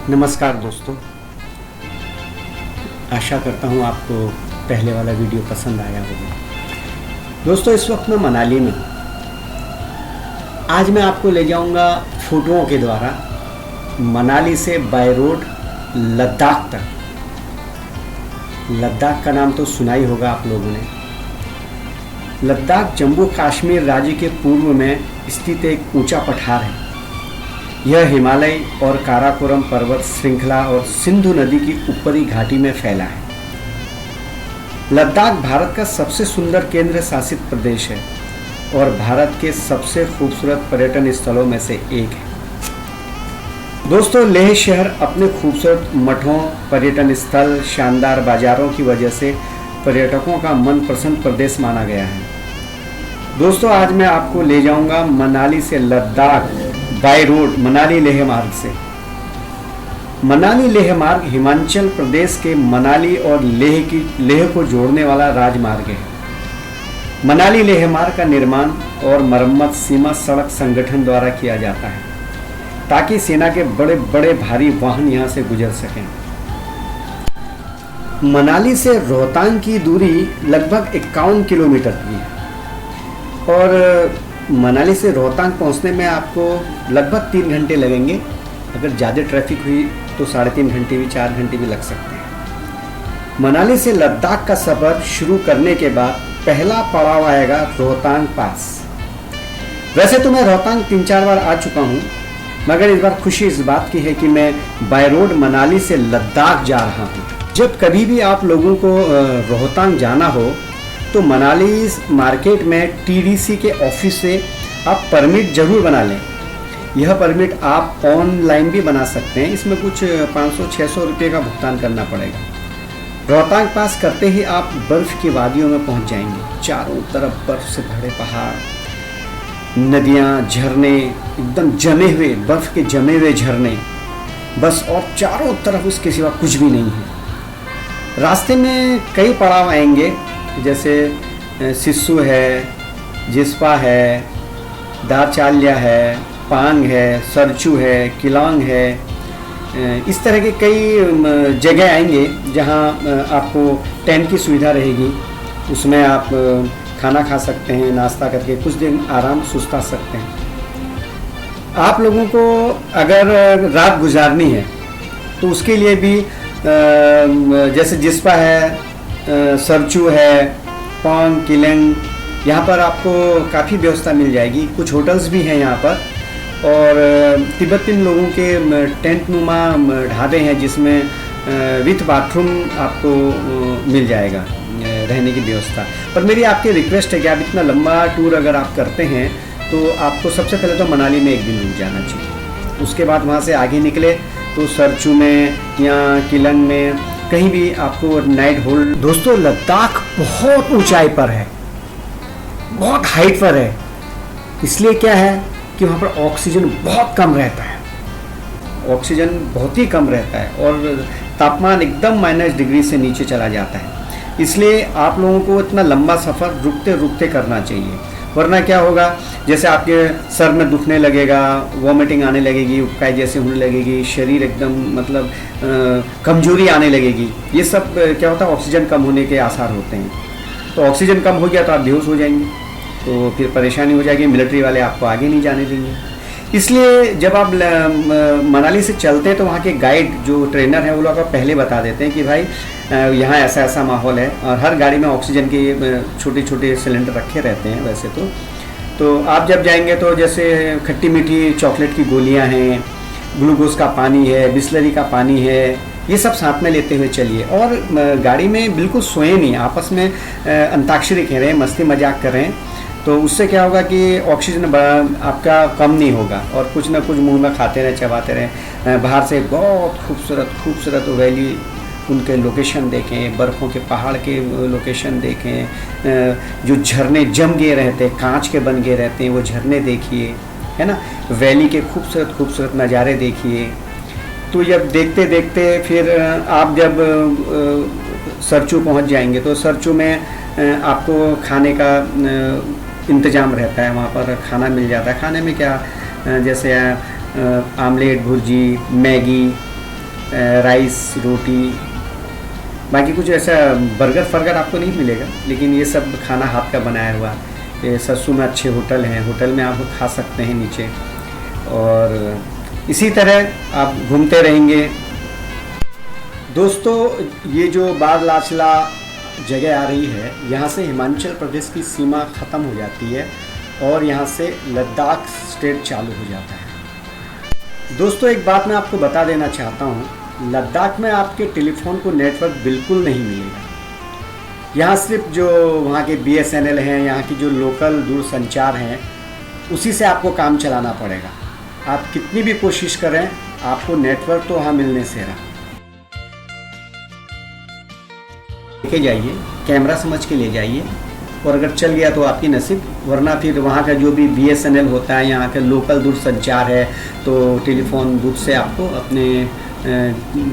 नमस्कार दोस्तों, आशा करता हूँ आपको पहले वाला वीडियो पसंद आया होगा। दोस्तों, इस वक्त मैं मनाली में हूँ। आज मैं आपको ले जाऊँगा फोटोओं के द्वारा मनाली से बाय रोड लद्दाख तक। लद्दाख का नाम तो सुना ही होगा आप लोगों ने। लद्दाख जम्मू कश्मीर राज्य के पूर्व में स्थित एक ऊंचा पठार है। यह हिमालय और काराकोरम पर्वत श्रृंखला और सिंधु नदी की ऊपरी घाटी में फैला है। लद्दाख भारत का सबसे सुंदर केंद्र शासित प्रदेश है और भारत के सबसे खूबसूरत पर्यटन स्थलों में से एक है। दोस्तों, लेह शहर अपने खूबसूरत मठों, पर्यटन स्थल, शानदार बाजारों की वजह से पर्यटकों का मनपसंद प्रदेश माना गया है। दोस्तों, आज मैं आपको ले जाऊंगा मनाली से लद्दाख बाय रोड मनाली लेह मार्ग से। मनाली लेह मार्ग हिमाचल प्रदेश के मनाली और लेह को जोड़ने वाला राजमार्ग है। मनाली लेह मार्ग का निर्माण और मरम्मत सीमा सड़क संगठन द्वारा किया जाता है ताकि सेना के बड़े बड़े भारी वाहन यहां से गुजर सकें। मनाली से रोहतांग की दूरी लगभग 51 किलोमीटर की है और मनाली से रोहतांग पहुंचने में आपको लगभग 3 घंटे लगेंगे। अगर ज़्यादा ट्रैफिक हुई तो 3.5 घंटे भी, 4 घंटे भी लग सकते हैं। मनाली से लद्दाख का सफ़र शुरू करने के बाद पहला पड़ाव आएगा रोहतांग पास। वैसे तो मैं रोहतांग 3-4 बार आ चुका हूँ, मगर इस बार खुशी इस बात की है कि मैं बाय रोड मनाली से लद्दाख जा रहा हूँ। जब कभी भी आप लोगों को रोहतांग जाना हो तो मनाली मार्केट में टीडीसी के ऑफिस से आप परमिट जरूर बना लें। यह परमिट आप ऑनलाइन भी बना सकते हैं। इसमें कुछ 500-600 रुपये का भुगतान करना पड़ेगा। रोहतांग पास करते ही आप बर्फ़ की वादियों में पहुंच जाएंगे। चारों तरफ बर्फ़ से भरे पहाड़, नदियां, झरने, एकदम जमे हुए बर्फ़ के जमे हुए झरने, बस, और चारों तरफ उसके सिवा कुछ भी नहीं है। रास्ते में कई पड़ाव आएंगे, जैसे सिस्सू है, जिस्पा है, दारचाल्या है, पांग है, सरचू है, किलांग है। इस तरह के कई जगह आएंगे जहां आपको टेंट की सुविधा रहेगी। उसमें आप खाना खा सकते हैं, नाश्ता करके कुछ दिन आराम सुस्ता सकते हैं। आप लोगों को अगर रात गुजारनी है तो उसके लिए भी जैसे जिस्पा है, सरचू है, पांग, किलंग, यहाँ पर आपको काफ़ी व्यवस्था मिल जाएगी। कुछ होटल्स भी हैं यहाँ पर और तिब्बतियन लोगों के टेंट नुमा ढाबे हैं जिसमें विथ बाथरूम आपको मिल जाएगा रहने की व्यवस्था। पर मेरी आपकी रिक्वेस्ट है कि आप इतना लंबा टूर अगर आप करते हैं तो आपको सबसे पहले तो मनाली में 1 दिन रुक जाना चाहिए। उसके बाद वहाँ से आगे निकले तो सरचू में या किलंग में कहीं भी आपको नाइट होल्ड। दोस्तों, लद्दाख बहुत ऊंचाई पर है, बहुत हाइट पर है। इसलिए क्या है कि वहाँ पर ऑक्सीजन बहुत कम रहता है। ऑक्सीजन बहुत ही कम रहता है और तापमान एकदम -डिग्री से नीचे चला जाता है। इसलिए आप लोगों को इतना लंबा सफ़र रुकते रुकते करना चाहिए, वरना क्या होगा, जैसे आपके सर में दुखने लगेगा, वॉमिटिंग आने लगेगी, उबकाई जैसे होने लगेगी, शरीर एकदम मतलब कमजोरी आने लगेगी। ये सब क्या होता है, ऑक्सीजन कम होने के आसार होते हैं। तो ऑक्सीजन कम हो गया तो आप बेहोश हो जाएंगे, तो फिर परेशानी हो जाएगी। मिलिट्री वाले आपको आगे नहीं जाने देंगे। इसलिए जब आप मनाली से चलते हैं तो वहाँ के गाइड जो ट्रेनर हैं वो लोग आपको पहले बता देते हैं कि भाई यहाँ ऐसा ऐसा माहौल है। और हर गाड़ी में ऑक्सीजन के छोटे छोटे सिलेंडर रखे रहते हैं वैसे तो आप जब जाएंगे तो जैसे खट्टी मीठी चॉकलेट की गोलियाँ हैं, ग्लूकोज का पानी है, बिस्लरी का पानी है, ये सब साथ में लेते हुए चलिए। और गाड़ी में बिल्कुल सोए नहीं, आपस में अंताक्षरी खेल मस्ती मजाक कर रहे हैं। तो उससे क्या होगा कि ऑक्सीजन आपका कम नहीं होगा और कुछ ना कुछ मुंह में खाते रहे, चबाते रहे। बाहर से बहुत खूबसूरत वैली, उनके लोकेशन देखें, बर्फ़ों के पहाड़ के लोकेशन देखें, जो झरने जम गए रहते हैं, कांच के बन गए रहते हैं, वो झरने देखिए, है ना। वैली के खूबसूरत नज़ारे देखिए। तो जब देखते देखते फिर आप जब सरचू पहुंच जाएंगे तो सरचू में आपको खाने का इंतज़ाम रहता है। वहाँ पर खाना मिल जाता है। खाने में क्या, जैसे आमलेट, भुर्जी, मैगी, राइस, रोटी, बाकी कुछ ऐसा बर्गर आपको नहीं मिलेगा, लेकिन ये सब खाना हाथ का बनाया हुआ। ये सरसों में अच्छे होटल हैं, होटल में आप खा सकते हैं नीचे, और इसी तरह आप घूमते रहेंगे। दोस्तों, ये जो बारलाचला जगह आ रही है, यहाँ से हिमाचल प्रदेश की सीमा ख़त्म हो जाती है और यहाँ से लद्दाख स्टेट चालू हो जाता है। दोस्तों, एक बात मैं आपको बता देना चाहता हूँ, लद्दाख में आपके टेलीफोन को नेटवर्क बिल्कुल नहीं मिलेगा। यहाँ सिर्फ जो वहाँ के BSNL हैं, यहाँ की जो लोकल दूरसंचार हैं, उसी से आपको काम चलाना पड़ेगा। आप कितनी भी कोशिश करें, आपको नेटवर्क तो वहाँ मिलने से रहा। लेके जाइए, कैमरा समझ के ले जाइए, और अगर चल गया तो आपकी नसीब, वरना फिर वहाँ का जो भी BSNL होता है, यहाँ का लोकल दूरसंचार है, तो टेलीफोन बूथ से आपको अपने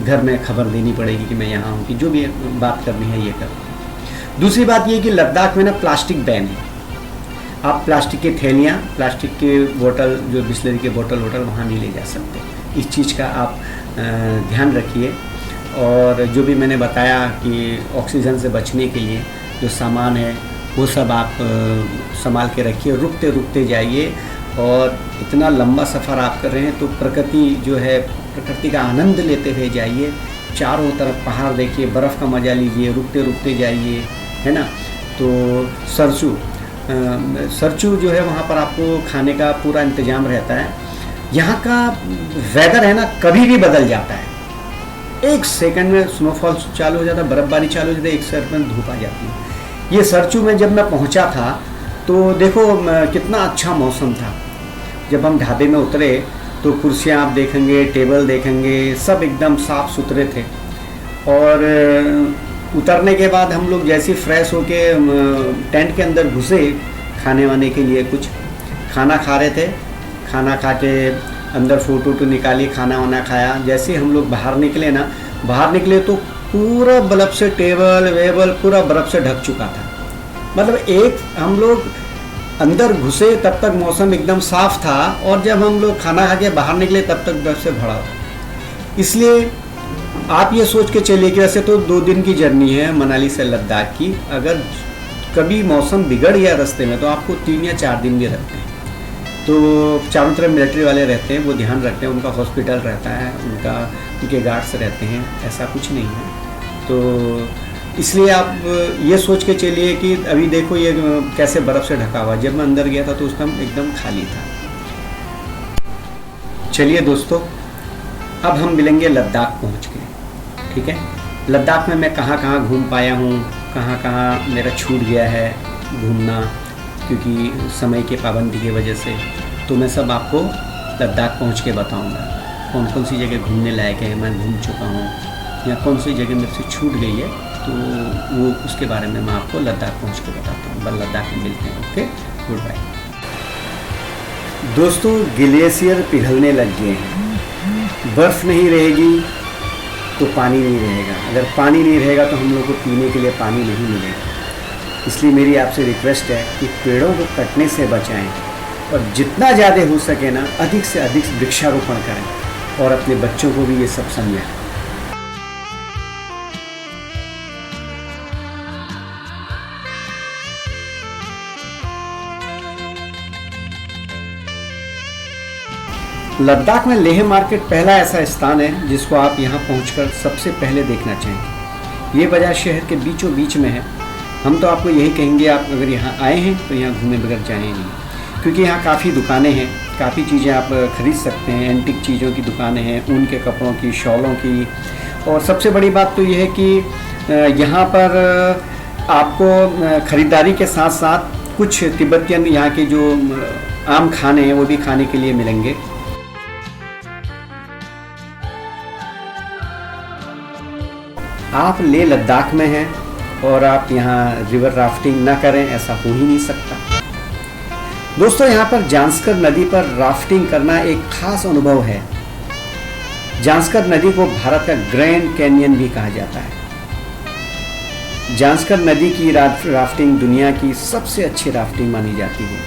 घर में खबर देनी पड़ेगी कि मैं यहाँ हूँ, कि जो भी बात करनी है ये करो। दूसरी बात ये कि लद्दाख में ना प्लास्टिक बैन है। आप प्लास्टिक की थैलियाँ, प्लास्टिक के बोतल, जो बिस्लरी के बोतल वहाँ नहीं ले जा सकते। इस चीज़ का आप ध्यान रखिए। और जो भी मैंने बताया कि ऑक्सीजन से बचने के लिए जो सामान है वो सब आप संभाल के रखिए, रुकते रुकते जाइए। और इतना लंबा सफ़र आप कर रहे हैं तो प्रकृति जो है, प्रकृति का आनंद लेते हुए जाइए। चारों तरफ पहाड़ देखिए, बर्फ़ का मज़ा लीजिए, रुकते रुकते जाइए, है ना। तो सरचू जो है वहाँ पर आपको खाने का पूरा इंतज़ाम रहता है। यहाँ का वेदर है ना, कभी भी बदल जाता है। एक सेकंड में स्नोफॉल चालू हो जाता है, बर्फ़बारी चालू हो जाती है, एक सेकंड में धूप आ जाती है। ये सरचू में जब मैं पहुँचा था तो देखो कितना अच्छा मौसम था। जब हम ढाबे में उतरे तो कुर्सियाँ आप देखेंगे, टेबल देखेंगे, सब एकदम साफ़ सुथरे थे। और उतरने के बाद हम लोग जैसे फ्रेश होके टेंट के अंदर घुसे, खाने वाने के लिए कुछ खाना खा रहे थे। खाना खा के अंदर फ़ोटो निकाली, खाना वाना खाया। जैसे हम लोग बाहर निकले तो पूरा बर्फ़ से टेबल वेबल पूरा बर्फ़ से ढक चुका था। मतलब एक हम लोग अंदर घुसे तब तक मौसम एकदम साफ़ था, और जब हम लोग खाना खा के बाहर निकले तब तक बर्फ़ से भरा था। इसलिए आप ये सोच के चलिए कि वैसे तो 2 दिन की जर्नी है मनाली से लद्दाख की। अगर कभी मौसम बिगड़ गया रास्ते में तो आपको 3 या 4 दिन भी लगते हैं। तो चारों तरफ मिलिट्री वाले रहते हैं, वो ध्यान रखते हैं, उनका हॉस्पिटल रहता है, उनके गार्ड्स रहते हैं, ऐसा कुछ नहीं है। तो इसलिए आप ये सोच के चलिए कि अभी देखो ये कैसे बर्फ़ से ढका हुआ। जब मैं अंदर गया था तो उस टाइम एकदम खाली था। चलिए दोस्तों, अब हम मिलेंगे लद्दाख पहुंच के, ठीक है। लद्दाख में मैं कहाँ कहाँ घूम पाया हूँ, कहाँ कहाँ मेरा छूट गया है घूमना, क्योंकि समय के पाबंदी की वजह से, तो मैं सब आपको लद्दाख पहुंच के बताऊंगा। कौन कौन सी जगह घूमने लायक है, मैं घूम चुका हूँ, या कौन सी जगह मेरे से छूट गई है, तो वो उसके बारे में मैं आपको लद्दाख पहुंच के बताता हूँ। बस लद्दाख में मिलते हैं। Okay, goodbye. दोस्तों, ग्लेशियर पिघलने लग गए हैं। बर्फ़ नहीं रहेगी तो पानी नहीं रहेगा, अगर पानी नहीं रहेगा तो हम लोग को पीने के लिए पानी नहीं मिलेगा। इसलिए मेरी आपसे रिक्वेस्ट है कि पेड़ों को कटने से बचाएं, और जितना ज़्यादा हो सके ना, अधिक से अधिक वृक्षारोपण करें, और अपने बच्चों को भी ये सब समझाएं। लद्दाख में लेह मार्केट पहला ऐसा स्थान है जिसको आप यहाँ पहुँचकर सबसे पहले देखना चाहेंगे। ये बाजार शहर के बीचों बीच में है। हम तो आपको यही कहेंगे, आप अगर यहाँ आए हैं तो यहाँ घूमे बगैर जाएं नहीं, क्योंकि यहाँ काफ़ी दुकानें हैं, काफ़ी चीज़ें आप खरीद सकते हैं। एंटीक चीज़ों की दुकानें हैं, ऊन के कपड़ों की, शॉलों की, और सबसे बड़ी बात तो ये है कि यहाँ पर आपको ख़रीदारी के साथ साथ कुछ तिब्बतियन यहाँ के जो आम खाने हैं वो भी खाने के लिए मिलेंगे। आप लेह लद्दाख में हैं और आप यहाँ रिवर राफ्टिंग ना करें, ऐसा हो ही नहीं सकता। दोस्तों, यहाँ पर जांस्कर नदी पर राफ्टिंग करना एक खास अनुभव है। जांस्कर नदी को भारत का ग्रैंड कैनियन भी कहा जाता है। जांस्कर नदी की राफ्टिंग दुनिया की सबसे अच्छी राफ्टिंग मानी जाती है।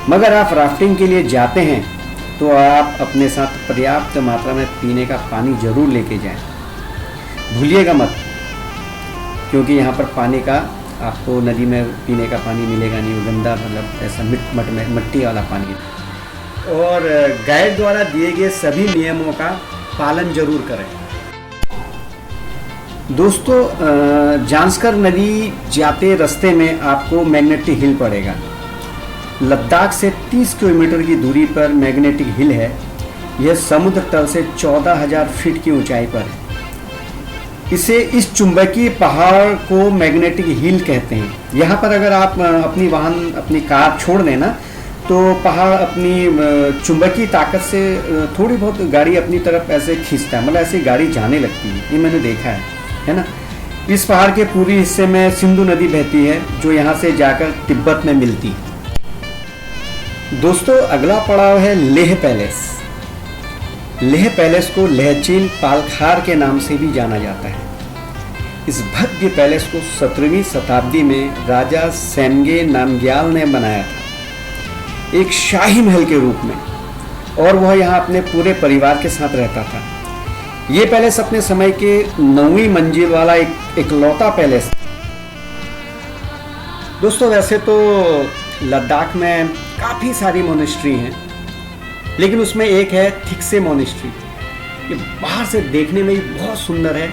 मगर आप राफ्टिंग के लिए जाते हैं तो आप अपने साथ पर्याप्त मात्रा में पीने का पानी ज़रूर लेके जाएं। भूलिएगा मत, क्योंकि यहाँ पर पानी का आपको नदी में पीने का पानी मिलेगा नहीं, गंदा, मतलब ऐसा मिट्टी वाला पानी। और गाइड द्वारा दिए गए सभी नियमों का पालन जरूर करें। दोस्तों, जांस्कर नदी जाते रास्ते में आपको मैग्नेटिक हिल पड़ेगा। लद्दाख से 30 किलोमीटर की दूरी पर मैग्नेटिक हिल है। यह समुद्र तल से 14,000 फीट की ऊंचाई पर है। इस चुंबकीय पहाड़ को मैग्नेटिक हिल कहते हैं। यहाँ पर अगर आप अपनी कार छोड़ दें ना, तो पहाड़ अपनी चुंबकीय ताकत से थोड़ी बहुत गाड़ी अपनी तरफ ऐसे खींचता है, मतलब ऐसे गाड़ी जाने लगती है। ये मैंने देखा है ना। इस पहाड़ के पूर्वी हिस्से में सिंधु नदी बहती है, जो यहाँ से जाकर तिब्बत में मिलती है। दोस्तों, अगला पड़ाव है लेह पैलेस। लेह पैलेस को लहचील पालखार के नाम से भी जाना जाता है। इस भव्य पैलेस को 17वीं शताब्दी में राजा सेम्गे नामग्याल ने बनाया था, एक शाही महल के रूप में, और वह यहाँ अपने पूरे परिवार के साथ रहता था। ये पैलेस अपने समय के 9वीं मंजिल वाला इकलौता पैलेस। दोस्तों, वैसे तो लद्दाख में काफ़ी सारी मोनेस्ट्री हैं, लेकिन उसमें एक है थिक्से मोनेस्ट्री। ये बाहर से देखने में ही बहुत सुंदर है,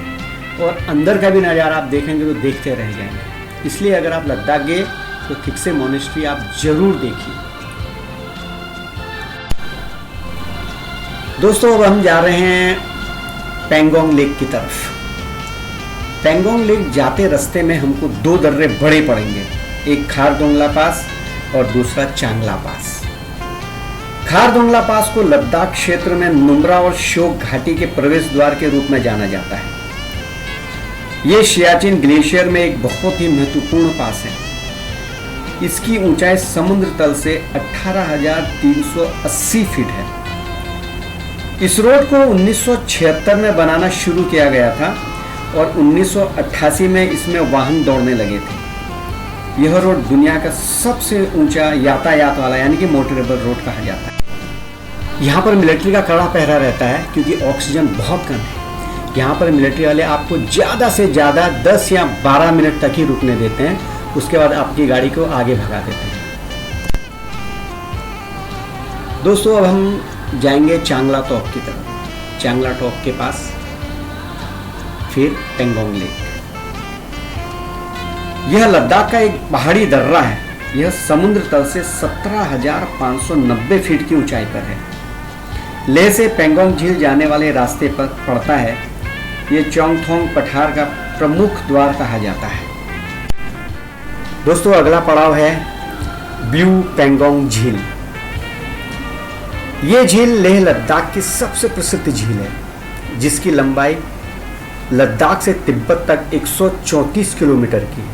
और अंदर का भी नज़ारा आप देखेंगे तो देखते रह जाएंगे। इसलिए अगर आप लद्दाख गए तो थिक्से मोनेस्ट्री आप जरूर देखिए। दोस्तों, अब हम जा रहे हैं पेंगोंग लेक की तरफ। पेंगोंग लेक जाते रास्ते में हमको 2 दर्रे बड़े पड़ेंगे, एक खारदोंगला पास और दूसरा चांगला पास। खारदोंगला पास को लद्दाख क्षेत्र में नुब्रा और श्योक घाटी के प्रवेश द्वार के रूप में जाना जाता है। ये सियाचिन ग्लेशियर में एक बहुत ही महत्वपूर्ण पास है। इसकी ऊंचाई समुद्र तल से 18,380 फीट है। इस रोड को 1976 में बनाना शुरू किया गया था, और 1988 में इसमें वाहन दौड़ने लगे थे। यह रोड दुनिया का सबसे ऊंचा यातायात वाला, यानी कि मोटरेबल रोड कहा जाता है। यहाँ पर मिलिट्री का कड़ा पहरा रहता है, क्योंकि ऑक्सीजन बहुत कम है। यहाँ पर मिलिट्री वाले आपको ज़्यादा से ज़्यादा 10 या 12 मिनट तक ही रुकने देते हैं, उसके बाद आपकी गाड़ी को आगे भगा देते हैं। दोस्तों, अब हम जाएंगे चांगला टॉप की तरफ। चांगला टॉप के पास फिर पेंगोंग लेक। यह लद्दाख का एक पहाड़ी दर्रा है। यह समुद्र तल से 17,590 फीट की ऊंचाई पर है। लेह से पेंगोंग झील जाने वाले रास्ते पर पड़ता है। यह चोंगथोंग पठार का प्रमुख द्वार कहा जाता है। दोस्तों, अगला पड़ाव है ब्लू पेंगोंग झील। यह झील लेह लद्दाख की सबसे प्रसिद्ध झील है, जिसकी लंबाई लद्दाख से तिब्बत तक 134 किलोमीटर की है।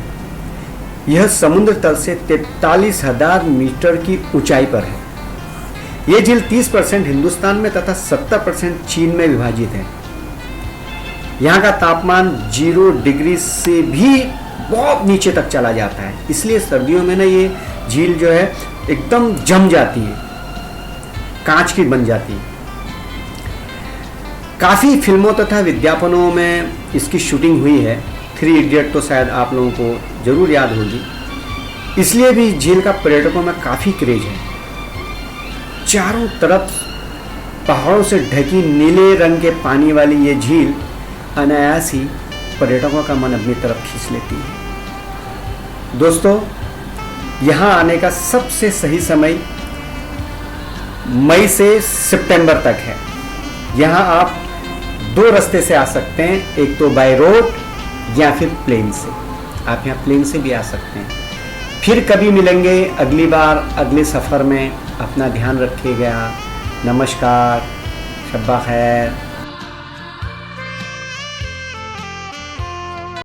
यह समुद्र तल से 43,000 मीटर की ऊंचाई पर है। यह झील 30% हिंदुस्तान में तथा 70% चीन में विभाजित है। यहाँ का तापमान 0 डिग्री से भी बहुत नीचे तक चला जाता है, इसलिए सर्दियों में ना ये झील जो है एकदम जम जाती है, कांच की बन जाती है। काफ़ी फिल्मों तथा विज्ञापनों में इसकी शूटिंग हुई है। 3 इडियट तो शायद आप लोगों को ज़रूर याद होगी। इसलिए भी झील का पर्यटकों में काफ़ी क्रेज है। चारों तरफ पहाड़ों से ढकी नीले रंग के पानी वाली ये झील अनायास ही पर्यटकों का मन अपनी तरफ खींच लेती है। दोस्तों, यहाँ आने का सबसे सही समय मई से सितंबर तक है। यहाँ आप 2 रास्ते से आ सकते हैं, एक तो बाय रोड या फिर प्लेन से। आप यहाँ प्लेन से भी आ सकते हैं। फिर कभी मिलेंगे अगली बार अगले सफ़र में। अपना ध्यान रखिएगा। नमस्कार, शब्बा खैर।